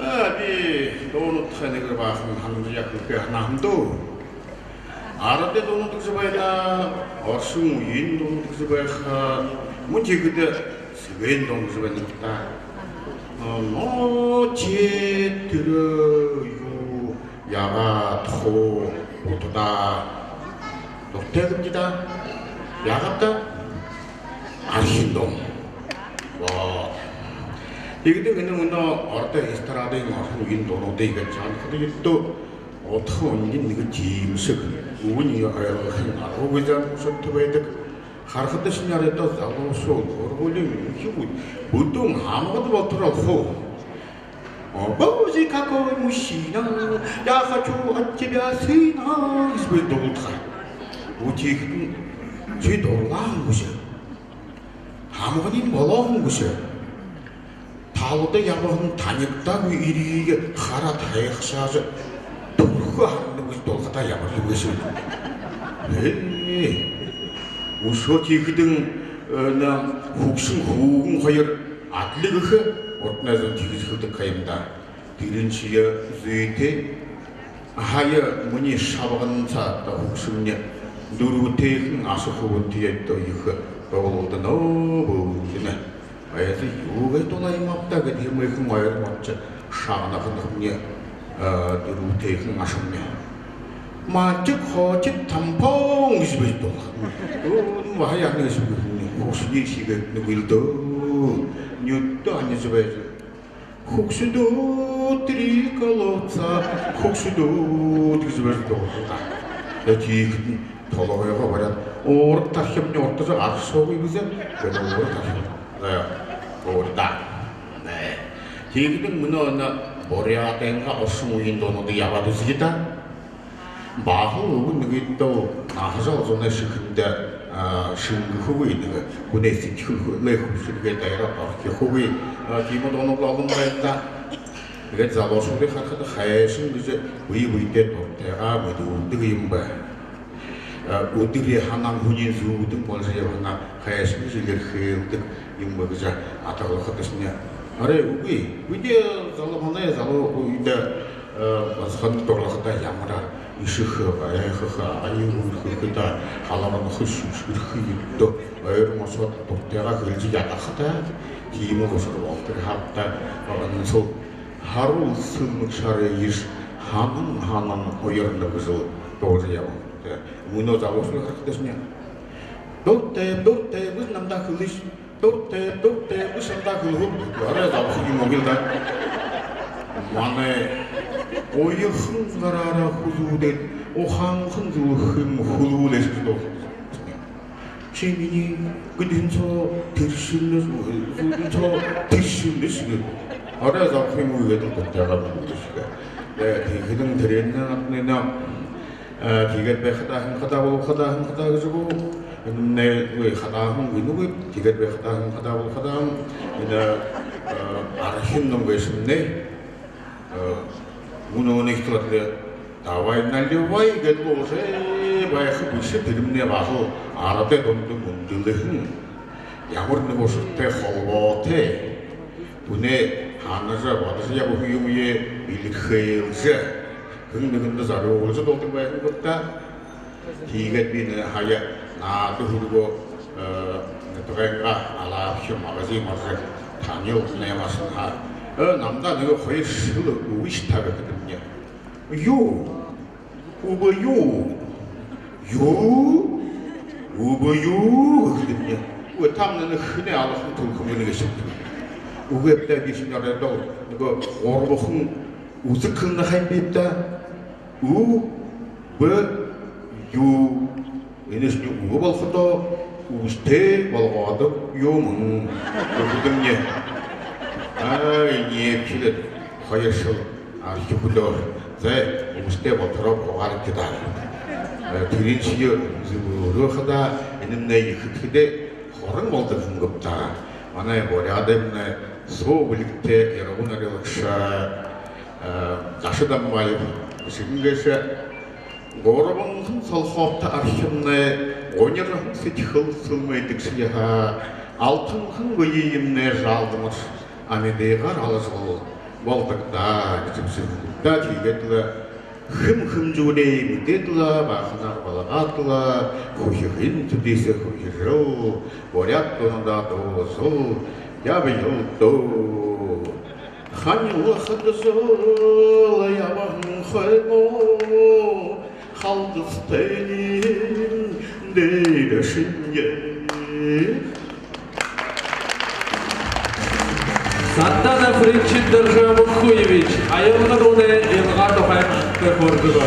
abi doğru tane bakın hanımcı yakın hanım도 아랍에 돈을 들지 봐야 어승 인 돈을 들지 봐야 뭐지 그때 스웨인 돈을 들지 봐야 뭐 제들어요 야가 토 보도다 녹태급니다 야갑다 아신동 와 이게 그냥 어때 이스타라데 무슨 인 돈을 되게 잘 근데 또 어떻게 온긴 이거 짐석 우은이 알고 그냥 무슨 토베드 하르하드 신야레도 자고서 얼굴이 희고 보통 아무것도 못하고 뭐지 갖고 무시나 야가주 어찌냐 세나 이거 도다 우지 쥐 돌아온 것이 아무것도 몰라온 것이 다오도 야번 다녔다 이리 하라 다해서 돌고 하는 것이 돌아다 야버리는 것이 우서지 그등 나 혹시 호응하여 아들그 어떤 지기서도 가입니다. 디른시야 주의대 하여 문이 사방사 또 혹시냐 누르테 아서호티에 또 이거 또도 너무네. 아야지 요게 또 나이 맞다 그 뒤에 그 뭐야 맞죠? 사나 근데 누르테 아서냐. 마치 거짓 탐펑 집에도 뭐 하야 안 해서 혹시 이 시계 누구일도 뉴도 아니죠 혹시도 드리걸로사 혹시도 드리지도 여기 돌아와요 말이야 오르다 협력 어떠서 알수 이거죠 그래도 오르다 네 오르다 네 지금 문어나 머리야 된가 어스무인 돈도 야바도 쓰겠다 마후 누구 또 나서 전에 시킨데 신고 있는 거 군에 시키고 내 혹시게 대라 그 호기 기본 돈을 얻은 거다 이게 자로서를 하다 하신 그제 위위때 또 대가 모두 되게 임바 어디에 하나 군인 수든 벌써 하나 하신 그게 그 임바 그자 아타고 하듯이냐 아래 우리 위에 자로 하나에 자로 이때 선 돌아갔다 야마라 이시흐가 에흐가 아니고 그다 하나만 훨씬 또 어여모서 또 내가 그러지 야다하다 기모서 어떻게 합다 그러면서 하루 스무차례 이스 하는 어여는 것을 도저야 문어 잡고서 그렇게 됐냐 도대 무슨 남다 그리스 도대 무슨 남다 그리고 알아 잡고 이모길다 만에 오이 흥가라라 후두대 오항 흥두 후두대서도 시민이 그린서 대신을 알아서 회무에도 독자가 부르시가 네 그등 드렸나 기계 하다 가지고 내 하다 누구 기계 하다 이제 알아듣는 거 있었네 문어는 이렇게 다와이 날려와이 게도세 와이 그것이 들음내 와서 알아대 돈도 문들은 야고르는 곳을 때 호보테 분에 하나서 와서 야고 후유에 밀크에서 흥능도 자로 올서 돈도 와이 것다 이게 비는 하야 나도 그리고 또가 알아쇼 마가지 마서 다녀 내마선 하 남자 내가 거의 실로 의식하거든요. 우버요 그랬거든요. 왜 탐내는 흔히 알아서 돌아오는 것이 우게 때기 신경에도 이거 오르고 우스큰 하이비다 우버요 이네스 우버부터 우스테 벌어도 요문 그거든요. 예, 필요 허여서 아시고도 제 무스테 버터로 보관했다. 드린치여 주로 하다 있는 내 그때 호랑 못하는 겁다. 만에 뭐야 때문에 소불 때 여러분들이 혹시 자시단 말 무슨 것이 고러분 설호타 아시네 오늘은 스티커 숨에 득시야 алтын күн көйейімне жалдымыр, амедейғар алызғыл, болдықта, күтіпсіздікта түйгетілі, хым жүгіреймі деділі, бақынар балағатылы, көйігін түдесі көйіру, борят тонында доғызу, ябы елді. Хани уақыты зол, ябағын қойму, қалдыстайын дейді шынге. Саттана Фринчин Державу Хуевич, а я в народе Илгату Хайм Пехордова.